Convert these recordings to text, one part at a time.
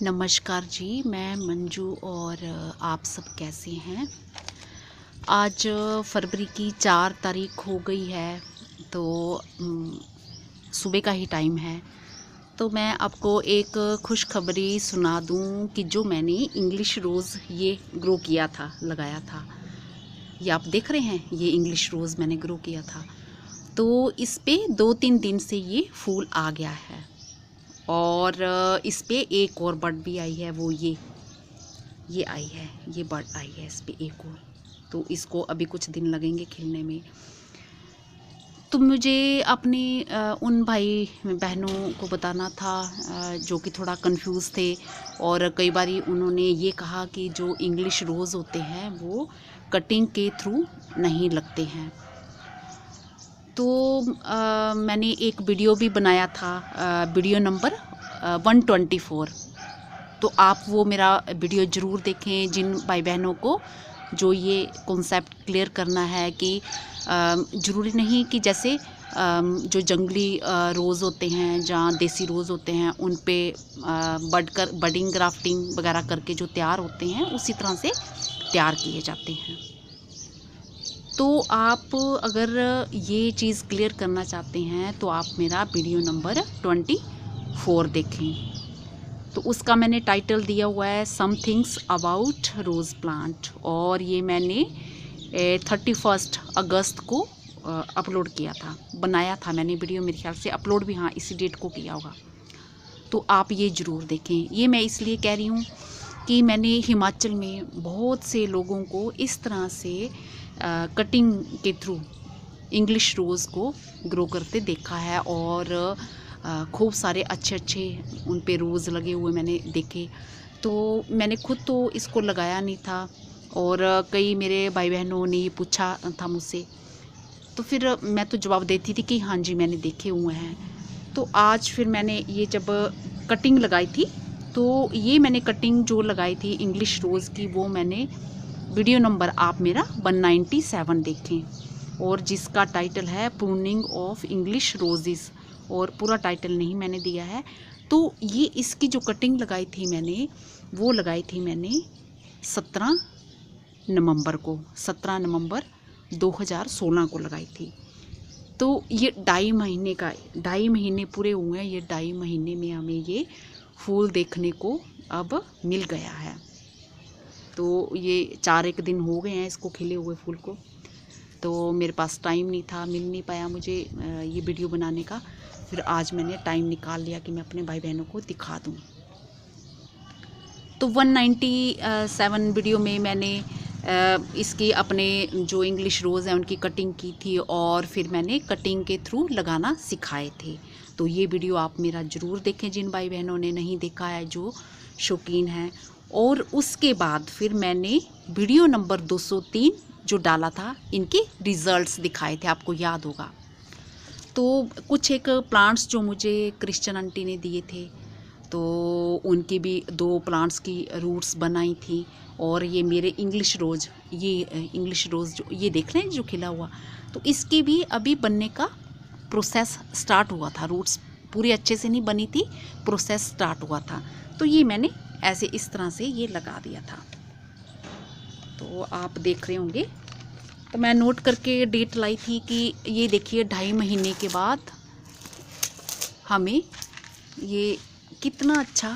नमस्कार जी, मैं मंजू और आप सब कैसे हैं। आज फरवरी की 4 तारीख हो गई है, तो सुबह का ही टाइम है। तो मैं आपको एक खुशखबरी सुना दूं कि जो मैंने इंग्लिश रोज़ ये ग्रो किया था, लगाया था, ये आप देख रहे हैं, ये इंग्लिश रोज़ मैंने ग्रो किया था। तो इस पे 2-3 दिन से ये फूल आ गया है और इस पे एक और बर्ड भी आई है, वो ये आई है, ये बर्ड आई है इस पे एक और। तो इसको अभी कुछ दिन लगेंगे खिलने में। तो मुझे अपने उन भाई बहनों को बताना था जो कि थोड़ा कंफ्यूज थे और कई बारी उन्होंने ये कहा कि जो इंग्लिश रोज़ होते हैं वो कटिंग के थ्रू नहीं लगते हैं। तो मैंने एक वीडियो भी बनाया था, वीडियो नंबर 124। तो आप वो मेरा वीडियो ज़रूर देखें, जिन भाई बहनों को जो ये कॉन्सेप्ट क्लियर करना है कि ज़रूरी नहीं कि जैसे जो जंगली रोज़ होते हैं, जहाँ देसी रोज़ होते हैं, उन पे बडिंग ग्राफ्टिंग वगैरह करके जो तैयार होते हैं उसी तरह से तैयार किए जाते हैं। तो आप अगर ये चीज़ क्लियर करना चाहते हैं तो आप मेरा वीडियो नंबर 24 देखें। तो उसका मैंने टाइटल दिया हुआ है some things about rose plant, और ये मैंने 31 अगस्त को अपलोड किया था, बनाया था मैंने वीडियो, मेरे ख्याल से अपलोड भी हाँ इसी डेट को किया होगा। तो आप ये ज़रूर देखें। ये मैं इसलिए कह रही हूँ कि मैंने हिमाचल में बहुत से लोगों को इस तरह से कटिंग के थ्रू इंग्लिश रोज़ को ग्रो करते देखा है और खूब सारे अच्छे अच्छे उन पे रोज़ लगे हुए मैंने देखे। तो मैंने खुद तो इसको लगाया नहीं था और कई मेरे भाई बहनों ने ये पूछा था मुझसे, तो फिर मैं तो जवाब देती थी कि हाँ जी मैंने देखे हुए हैं। तो आज फिर मैंने ये जब कटिंग लगाई थी, तो ये मैंने कटिंग जो लगाई थी इंग्लिश रोज़ की, वो मैंने वीडियो नंबर आप मेरा 197 देखें, और जिसका टाइटल है प्रूनिंग ऑफ इंग्लिश रोजेस, और पूरा टाइटल नहीं मैंने दिया है। तो ये इसकी जो कटिंग लगाई थी मैंने, वो लगाई थी मैंने 17 नवंबर को, 17 नवंबर 2016 को लगाई थी। तो ये 2.5 महीने पूरे हुए हैं। ये 2.5 महीने में हमें ये फूल देखने को अब मिल गया है। तो ये 4 दिन हो गए हैं इसको खिले हुए फूल को। तो मेरे पास टाइम नहीं था, मिल नहीं पाया मुझे ये वीडियो बनाने का। फिर आज मैंने टाइम निकाल लिया कि मैं अपने भाई बहनों को दिखा दूँ। तो 197 वीडियो में मैंने इसकी अपने जो इंग्लिश रोज़ हैं उनकी कटिंग की थी और फिर मैंने कटिंग के थ्रू लगाना सिखाए थे। तो ये वीडियो आप मेरा ज़रूर देखें, जिन भाई बहनों ने नहीं देखा है, जो शौकीन हैं। और उसके बाद फिर मैंने वीडियो नंबर 203 जो डाला था, इनके रिज़ल्ट्स दिखाए थे, आपको याद होगा। तो कुछ एक प्लांट्स जो मुझे क्रिश्चियन आंटी ने दिए थे, तो उनकी भी 2 प्लांट्स की रूट्स बनाई थी। और ये मेरे इंग्लिश रोज़, ये इंग्लिश रोज़ जो ये देख रहे हैं जो खिला हुआ, तो इसकी भी अभी बनने का प्रोसेस स्टार्ट हुआ था। रूट्स पूरी अच्छे से नहीं बनी थी, प्रोसेस स्टार्ट हुआ था। तो ये मैंने ऐसे इस तरह से ये लगा दिया था। तो आप देख रहे होंगे, तो मैं नोट करके डेट लाई थी कि ये देखिए 2.5 महीने के बाद हमें ये कितना अच्छा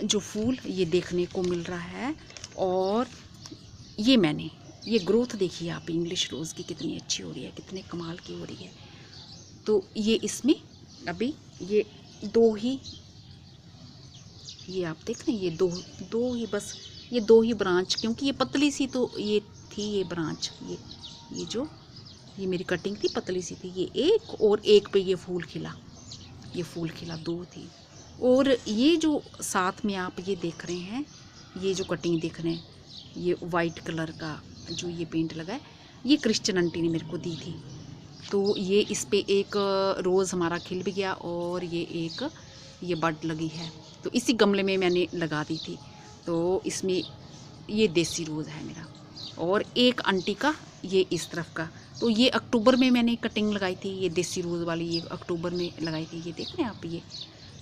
जो फूल ये देखने को मिल रहा है। और ये मैंने ये ग्रोथ देखिए आप, इंग्लिश रोज़ की कितनी अच्छी हो रही है, कितने कमाल की हो रही है। तो ये इसमें अभी ये 2 ही, ये आप देख रहे हैं, ये दो ही बस, ये 2 ही ब्रांच, क्योंकि ये पतली सी तो ये थी, ये ब्रांच, ये जो ये मेरी कटिंग थी पतली सी थी, ये एक, और एक पे ये फूल खिला, ये फूल खिला 2 थी। और ये जो साथ में आप ये देख रहे हैं, ये जो कटिंग देख रहे हैं, ये वाइट कलर का जो ये पेंट लगा है, ये क्रिश्चियन आंटी ने मेरे को दी थी। तो ये इस पे एक रोज़ हमारा खिल भी गया और ये एक ये बड लगी है, तो इसी गमले में मैंने लगा दी थी। तो इसमें ये देसी रोज़ है मेरा, और एक आंटी का ये इस तरफ का। तो ये अक्टूबर में मैंने कटिंग लगाई थी, ये देसी रोज़ वाली, ये अक्टूबर में लगाई थी। ये देख रहे हैं आप,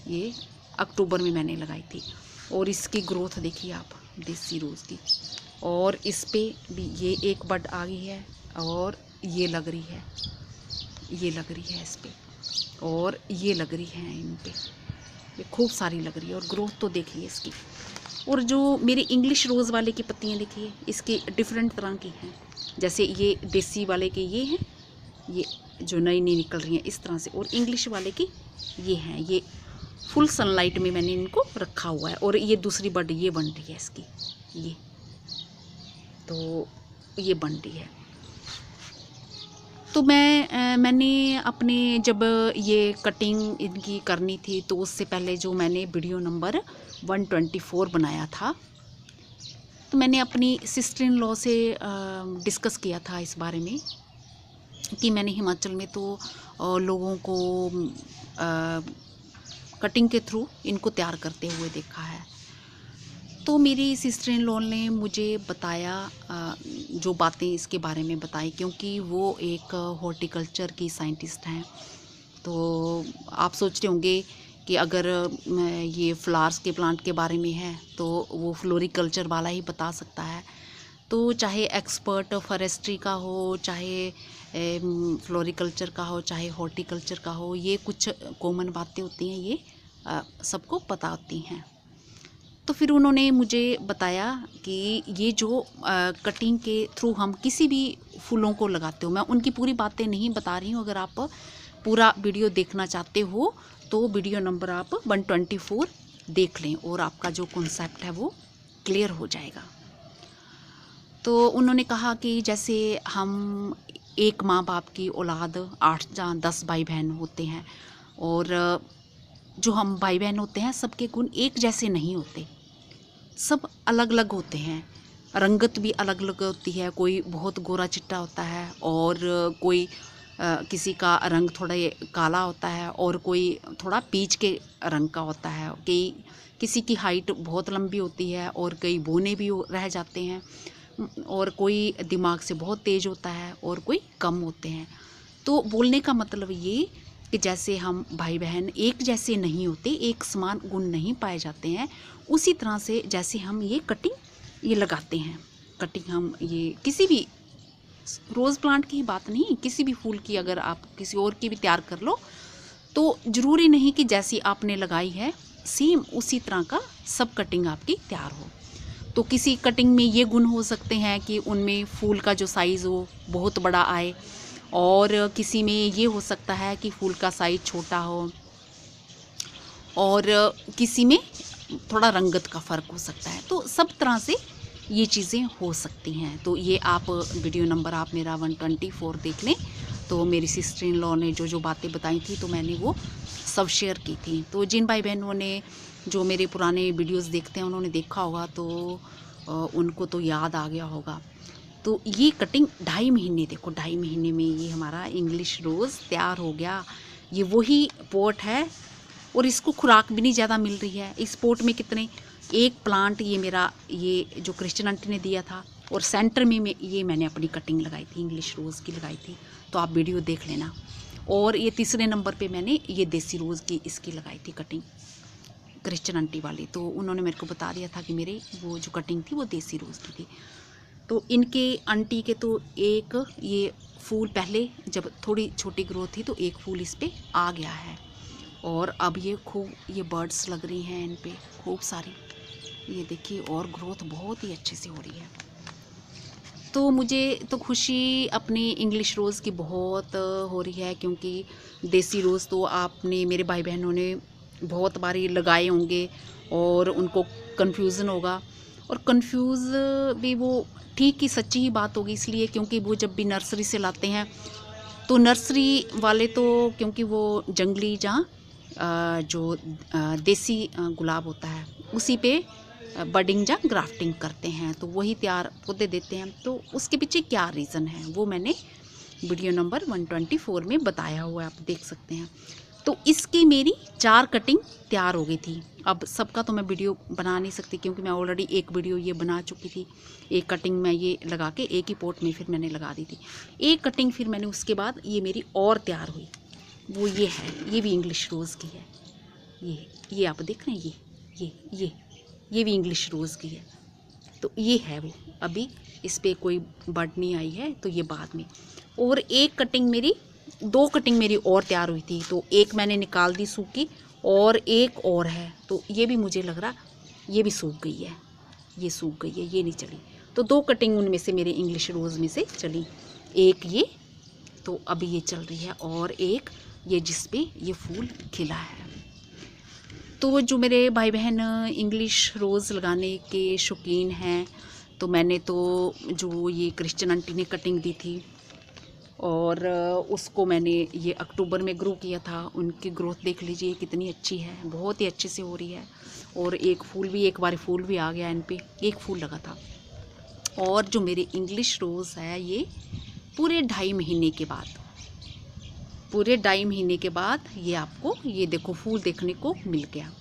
ये अक्टूबर में मैंने लगाई थी। और इसकी ग्रोथ देखिए आप देसी रोज़ की। और इस पे भी ये एक बड आ गई है और ये लग रही है, ये लग रही है इस पे, और ये लग रही है इन पे, ये खूब सारी लग रही है। और ग्रोथ तो देखिए इसकी। और जो मेरे इंग्लिश रोज़ वाले की पत्तियाँ देखिए, इसकी डिफरेंट तरह की हैं। जैसे ये देसी वाले के ये हैं, ये जो नई नई निकल रही हैं इस तरह से, और इंग्लिश वाले की ये हैं। ये फुल सनलाइट में मैंने इनको रखा हुआ है। और ये दूसरी बड ये बन रही है इसकी, ये तो ये बन रही है। तो मैंने अपने जब ये कटिंग इनकी करनी थी तो उससे पहले जो मैंने वीडियो नंबर 124 बनाया था, तो मैंने अपनी सिस्टर इन लॉ से डिस्कस किया था इस बारे में कि मैंने हिमाचल में तो लोगों को कटिंग के थ्रू इनको तैयार करते हुए देखा है। तो मेरी सिस्टर इन लॉ ने मुझे बताया, जो बातें इसके बारे में बताई, क्योंकि वो एक हॉर्टिकल्चर की साइंटिस्ट हैं। तो आप सोच रहे होंगे कि अगर ये फ्लावर्स के प्लांट के बारे में है तो वो फ्लोरिकल्चर वाला ही बता सकता है। तो चाहे एक्सपर्ट फॉरेस्ट्री का हो, चाहे फ्लोरिकल्चर का हो, चाहे हॉर्टिकल्चर का हो, ये कुछ कॉमन बातें होती हैं, ये सबको पता होती हैं। तो फिर उन्होंने मुझे बताया कि ये जो कटिंग के थ्रू हम किसी भी फूलों को लगाते हो, मैं उनकी पूरी बातें नहीं बता रही हूँ। अगर आप पूरा वीडियो देखना चाहते हो तो वीडियो नंबर आप 124 देख लें और आपका जो कॉन्सेप्ट है वो क्लियर हो जाएगा। तो उन्होंने कहा कि जैसे हम एक माँ बाप की औलाद 8 या 10 भाई बहन होते हैं, और जो हम भाई बहन होते हैं सबके गुण एक जैसे नहीं होते, सब अलग अलग होते हैं। रंगत भी अलग अलग होती है, कोई बहुत गोरा चिट्टा होता है और कोई किसी का रंग थोड़ा काला होता है और कोई थोड़ा पीच के रंग का होता है। किसी की हाइट बहुत लंबी होती है और कई बौने भी रह जाते हैं, और कोई दिमाग से बहुत तेज़ होता है और कोई कम होते हैं। तो बोलने का मतलब ये कि जैसे हम भाई बहन एक जैसे नहीं होते, एक समान गुण नहीं पाए जाते हैं, उसी तरह से जैसे हम ये कटिंग ये लगाते हैं, कटिंग हम ये किसी भी रोज़ प्लांट की बात नहीं, किसी भी फूल की अगर आप किसी और की भी तैयार कर लो तो ज़रूरी नहीं कि जैसी आपने लगाई है सेम उसी तरह का सब कटिंग आपकी तैयार हो। तो किसी कटिंग में ये गुण हो सकते हैं कि उनमें फूल का जो साइज़ हो बहुत बड़ा आए, और किसी में ये हो सकता है कि फूल का साइज़ छोटा हो, और किसी में थोड़ा रंगत का फ़र्क हो सकता है। तो सब तरह से ये चीज़ें हो सकती हैं। तो ये आप वीडियो नंबर आप मेरा 124 देख लें। तो मेरी सिस्टर इन लॉ ने जो जो बातें बताई थी तो मैंने वो सब शेयर की थी। तो जिन भाई बहनों ने जो मेरे पुराने वीडियोस देखते हैं उन्होंने देखा होगा तो उनको तो याद आ गया होगा। तो ये कटिंग 2.5 महीने, देखो 2.5 महीने में ये हमारा इंग्लिश रोज़ तैयार हो गया। ये वही पॉट है और इसको खुराक भी नहीं ज़्यादा मिल रही है। इस पॉट में कितने, एक प्लांट ये मेरा ये जो क्रिश्चियन आंटी ने दिया था, और सेंटर में ये मैंने अपनी कटिंग लगाई थी, इंग्लिश रोज़ की लगाई थी। तो आप वीडियो देख लेना। और ये तीसरे नंबर पे मैंने ये देसी रोज़ की इसकी लगाई थी कटिंग, क्रिश्चियन आंटी वाली। तो उन्होंने मेरे को बता दिया था कि मेरे वो जो कटिंग थी वो देसी रोज़ की थी। तो इनके आंटी के तो एक ये फूल पहले जब थोड़ी छोटी ग्रोथ थी तो एक फूल इस पे आ गया है, और अब ये खूब ये बर्ड्स लग रही हैं इन पे खूब सारी, ये देखिए, और ग्रोथ बहुत ही अच्छे से हो रही है। तो मुझे तो खुशी अपनी इंग्लिश रोज़ की बहुत हो रही है, क्योंकि देसी रोज़ तो आपने मेरे भाई बहनों ने बहुत बारी लगाए होंगे और उनको कन्फ्यूज़न होगा, और कन्फ्यूज़ भी वो ठीक ही सच्ची ही बात होगी, इसलिए क्योंकि वो जब भी नर्सरी से लाते हैं तो नर्सरी वाले तो क्योंकि वो जंगली जहाँ जो देसी गुलाब होता है उसी पे बडिंग या ग्राफ्टिंग करते हैं, तो वही तैयार पौधे देते हैं। तो उसके पीछे क्या रीज़न है वो मैंने वीडियो नंबर 124 में बताया हुआ है, आप देख सकते हैं। तो इसकी मेरी 4 कटिंग तैयार हो गई थी। अब सबका तो मैं वीडियो बना नहीं सकती क्योंकि मैं ऑलरेडी एक वीडियो ये बना चुकी थी। एक कटिंग मैं ये लगा के एक ही पॉट में फिर मैंने लगा दी थी। एक कटिंग फिर मैंने उसके बाद ये मेरी और तैयार हुई, वो ये है, ये भी इंग्लिश रोज़ की है। ये आप देख रहे हैं, ये ये भी इंग्लिश रोज़ की है। तो ये है वो, अभी इस पर कोई बड नहीं आई है, तो ये बाद में। और एक कटिंग मेरी, 2 कटिंग मेरी और तैयार हुई थी, तो एक मैंने निकाल दी सूखी और एक और है, तो ये भी मुझे लग रहा ये भी सूख गई है, ये सूख गई है, ये नहीं चली। तो 2 कटिंग उनमें से मेरे इंग्लिश रोज़ में से चली, एक ये तो अभी ये चल रही है, और एक ये जिस पे ये फूल खिला है। तो जो मेरे भाई बहन इंग्लिश रोज़ लगाने के शौकीन हैं, तो मैंने तो जो ये क्रिश्चियन आंटी ने कटिंग दी थी और उसको मैंने ये अक्टूबर में ग्रो किया था। उनकी ग्रोथ देख लीजिए कितनी अच्छी है, बहुत ही अच्छे से हो रही है। और एक बार फूल भी आ गया इन पे, एक फूल लगा था। और जो मेरे इंग्लिश रोज़ है ये पूरे 2.5 महीने के बाद ये आपको ये देखो फूल देखने को मिल गया।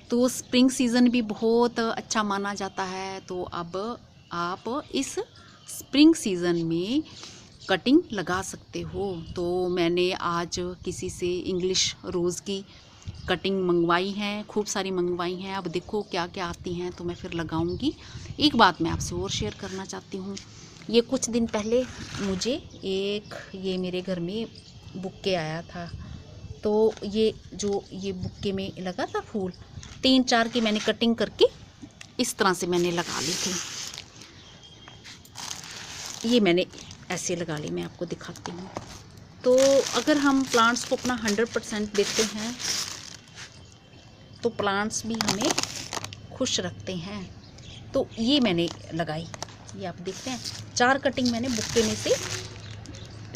तो स्प्रिंग सीज़न भी बहुत अच्छा माना जाता है, तो अब आप इस स्प्रिंग सीज़न में कटिंग लगा सकते हो। तो मैंने आज किसी से इंग्लिश रोज़ की कटिंग मंगवाई हैं, खूब सारी मंगवाई हैं। अब देखो क्या क्या आती हैं, तो मैं फिर लगाऊंगी। एक बात मैं आपसे और शेयर करना चाहती हूँ, ये कुछ दिन पहले मुझे ये मेरे घर में बुक्के आया था, तो ये जो ये बुक्के में लगा था फूल, 3-4 की मैंने कटिंग करके इस तरह से मैंने लगा ली थी। ये मैंने ऐसे लगा ली, मैं आपको दिखाती हूँ। तो अगर हम प्लांट्स को अपना 100% देते हैं तो प्लांट्स भी हमें खुश रखते हैं। तो ये मैंने लगाई, ये आप देखते हैं 4 कटिंग मैंने बुक्के में से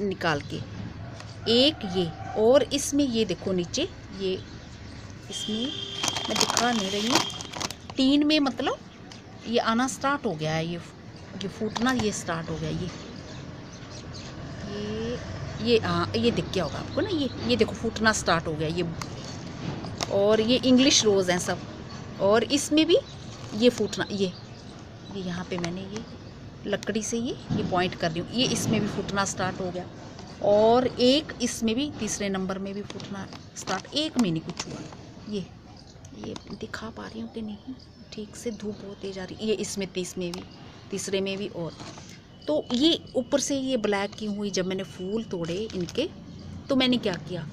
निकाल के, एक ये, और इसमें ये देखो नीचे ये, इसमें मैं दिखा नहीं रही हूँ, 3 में मतलब ये आना स्टार्ट हो गया है, ये फूटना ये स्टार्ट हो गया। ये हाँ, ये दिख गया होगा आपको ना, ये देखो फूटना स्टार्ट हो गया ये। और ये इंग्लिश रोज़ हैं सब, और इसमें भी ये फूटना, ये यहाँ पे मैंने ये लकड़ी से ये पॉइंट कर रही हूँ, ये इसमें भी फूटना स्टार्ट हो गया। और एक इसमें भी, तीसरे नंबर में भी फूटना स्टार्ट, एक में नहीं कुछ हुआ। ये दिखा पा रही हूँ कि नहीं ठीक से, धूप बहुत तेज आ रही। ये इसमें तीसरे में भी। और तो ये ऊपर से ये ब्लैक की हुई, जब मैंने फूल तोड़े इनके, तो मैंने क्या किया,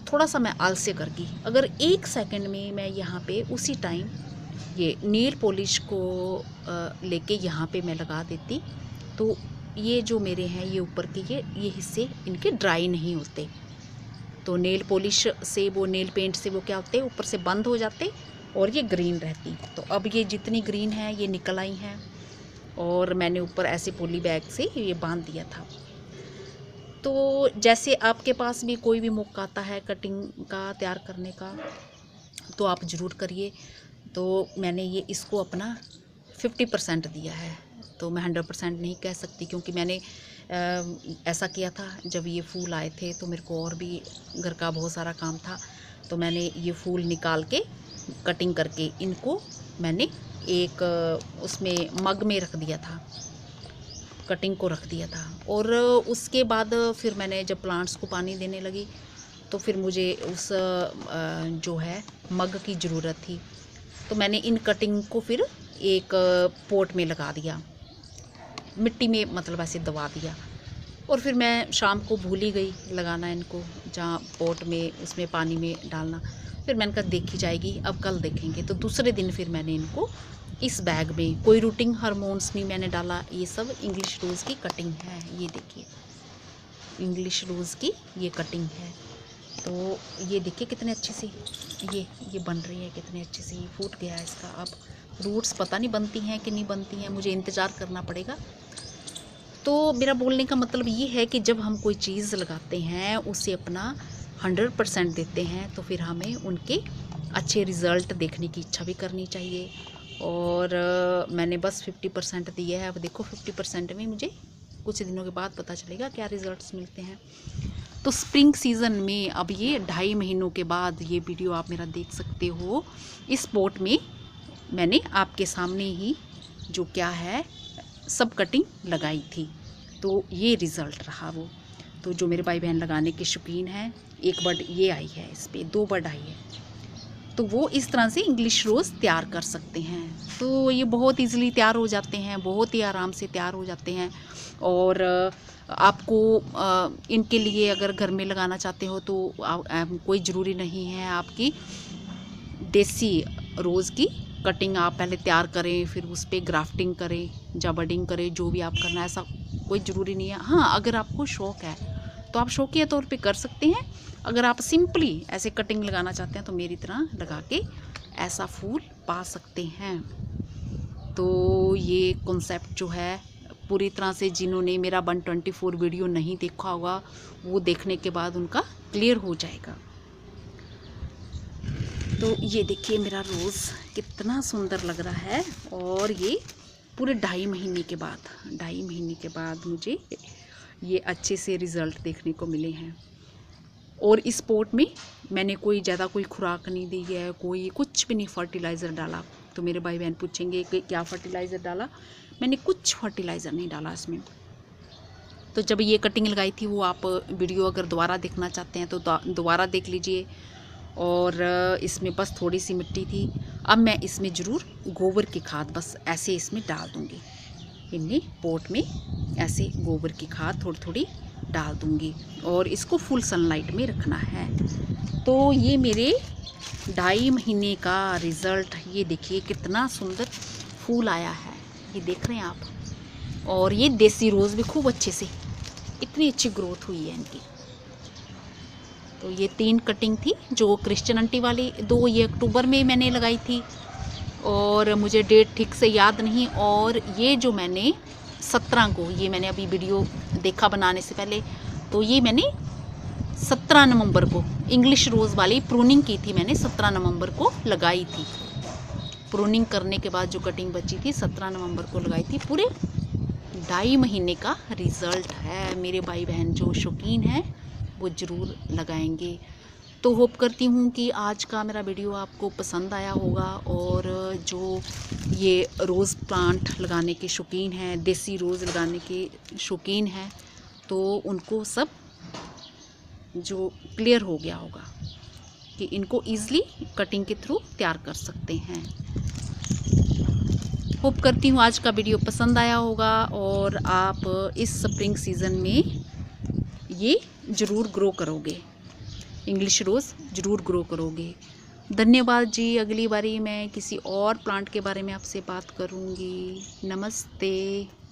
थोड़ा सा मैं आलस्य कर गई। अगर 1 सेकंड में मैं यहाँ पे उसी टाइम ये नेल पॉलिश को लेके यहाँ पे मैं लगा देती, तो ये जो मेरे हैं ये ऊपर के ये हिस्से इनके ड्राई नहीं होते। तो नेल पॉलिश से, वो नेल पेंट से वो क्या होते, ऊपर से बंद हो जाते और ये ग्रीन रहती। तो अब ये जितनी ग्रीन है ये निकल आई हैं, और मैंने ऊपर ऐसे पॉली बैग से ये बांध दिया था। तो जैसे आपके पास भी कोई भी मौका आता है कटिंग का तैयार करने का, तो आप ज़रूर करिए। तो मैंने ये इसको अपना 50% दिया है, तो मैं 100% नहीं कह सकती, क्योंकि मैंने ऐसा किया था जब ये फूल आए थे, तो मेरे को और भी घर का बहुत सारा काम था। तो मैंने ये फूल निकाल के कटिंग करके इनको मैंने एक उसमें मग में रख दिया था, कटिंग को रख दिया था। और उसके बाद फिर मैंने जब प्लांट्स को पानी देने लगी, तो फिर मुझे उस जो है मग की ज़रूरत थी। तो मैंने इन कटिंग को फिर एक पॉट में लगा दिया, मिट्टी में मतलब ऐसे दबा दिया। और फिर मैं शाम को भूल ही गई लगाना इनको, जहाँ पॉट में उसमें पानी में डालना। फिर मैंने कहा देखी जाएगी, अब कल देखेंगे। तो दूसरे दिन फिर मैंने इनको इस बैग में, कोई रूटिंग हार्मोन्स नहीं मैंने डाला, ये सब इंग्लिश रोज़ की कटिंग है। ये देखिए इंग्लिश रोज़ की ये कटिंग है। तो ये देखिए कितने अच्छे से ये बन रही है, कितने अच्छे से ये फूट गया है इसका। अब रूट्स पता नहीं बनती हैं कि नहीं बनती हैं, मुझे इंतज़ार करना पड़ेगा। तो मेरा बोलने का मतलब ये है कि जब हम कोई चीज़ लगाते हैं, उसे अपना 100% देते हैं, तो फिर हमें उनके अच्छे रिज़ल्ट देखने की इच्छा भी करनी चाहिए। और मैंने बस 50% दिया है। अब देखो 50% में मुझे कुछ दिनों के बाद पता चलेगा क्या रिज़ल्ट्स मिलते हैं। तो स्प्रिंग सीज़न में अब ये 2.5 महीनों के बाद ये वीडियो आप मेरा देख सकते हो। इस पॉट में मैंने आपके सामने ही जो क्या है सब कटिंग लगाई थी, तो ये रिज़ल्ट रहा वो। तो जो मेरे भाई बहन लगाने के शौकीन हैं, एक बर्ड ये आई है, इस पर 2 बर्ड आई है। तो वो इस तरह से इंग्लिश रोज़ तैयार कर सकते हैं। तो ये बहुत इजीली तैयार हो जाते हैं, बहुत ही आराम से तैयार हो जाते हैं। और आपको इनके लिए अगर घर में लगाना चाहते हो तो कोई ज़रूरी नहीं है आपकी देसी रोज़ की कटिंग आप पहले तैयार करें, फिर उस पर ग्राफ्टिंग करें या बडिंग करें, जो भी आप करना है, ऐसा कोई ज़रूरी नहीं है। हाँ, अगर आपको शौक़ है तो आप शौकिया तौर पे कर सकते हैं। अगर आप सिंपली ऐसे कटिंग लगाना चाहते हैं तो मेरी तरह लगा के ऐसा फूल पा सकते हैं। तो ये कॉन्सेप्ट जो है पूरी तरह से, जिन्होंने मेरा 124 वीडियो नहीं देखा होगा वो देखने के बाद उनका क्लियर हो जाएगा। तो ये देखिए मेरा रोज़ कितना सुंदर लग रहा है। और ये पूरे 2.5 महीने के बाद मुझे ये अच्छे से रिज़ल्ट देखने को मिले हैं। और इस पॉट में मैंने कोई ज़्यादा कोई खुराक नहीं दी है, कोई कुछ भी नहीं फर्टिलाइज़र डाला। तो मेरे भाई बहन पूछेंगे कि क्या फर्टिलाइज़र डाला, मैंने कुछ फर्टिलाइज़र नहीं डाला इसमें। तो जब ये कटिंग लगाई थी वो आप वीडियो अगर दोबारा देखना चाहते हैं तो दोबारा देख लीजिए। और इसमें बस थोड़ी सी मिट्टी थी। अब मैं इसमें ज़रूर गोबर की खाद बस ऐसे इसमें डाल दूँगी, इनमें पोट में ऐसे गोबर की खाद थोड़ी थोड़ी डाल दूँगी। और इसको फुल सनलाइट में रखना है। तो ये मेरे 2.5 महीने का रिज़ल्ट, ये देखिए कितना सुंदर फूल आया है, ये देख रहे हैं आप। और ये देसी रोज़ भी खूब अच्छे से, इतनी अच्छी ग्रोथ हुई है इनकी। तो ये 3 कटिंग थी जो क्रिश्चियन आंटी वाली, 2 ये अक्टूबर में मैंने लगाई थी और मुझे डेट ठीक से याद नहीं। और ये जो मैंने 17 को, ये मैंने अभी वीडियो देखा बनाने से पहले, तो ये मैंने 17 नवंबर को इंग्लिश रोज़ वाली प्रूनिंग की थी, मैंने 17 नवंबर को लगाई थी। प्रूनिंग करने के बाद जो कटिंग बची थी 17 नवंबर को लगाई थी। पूरे 2.5 महीने का रिज़ल्ट है। मेरे भाई बहन जो शौकीन हैं वो ज़रूर लगाएंगे। तो होप करती हूँ कि आज का मेरा वीडियो आपको पसंद आया होगा। और जो ये रोज़ प्लांट लगाने के शौकीन हैं, देसी रोज़ लगाने के शौकीन हैं, तो उनको सब जो क्लियर हो गया होगा कि इनको ईज़िली कटिंग के थ्रू तैयार कर सकते हैं। होप करती हूँ आज का वीडियो पसंद आया होगा और आप इस स्प्रिंग सीज़न में ये ज़रूर ग्रो करोगे, इंग्लिश रोज़ ज़रूर ग्रो करोगे। धन्यवाद जी। अगली बारी मैं किसी और प्लांट के बारे में आपसे बात करूँगी। नमस्ते।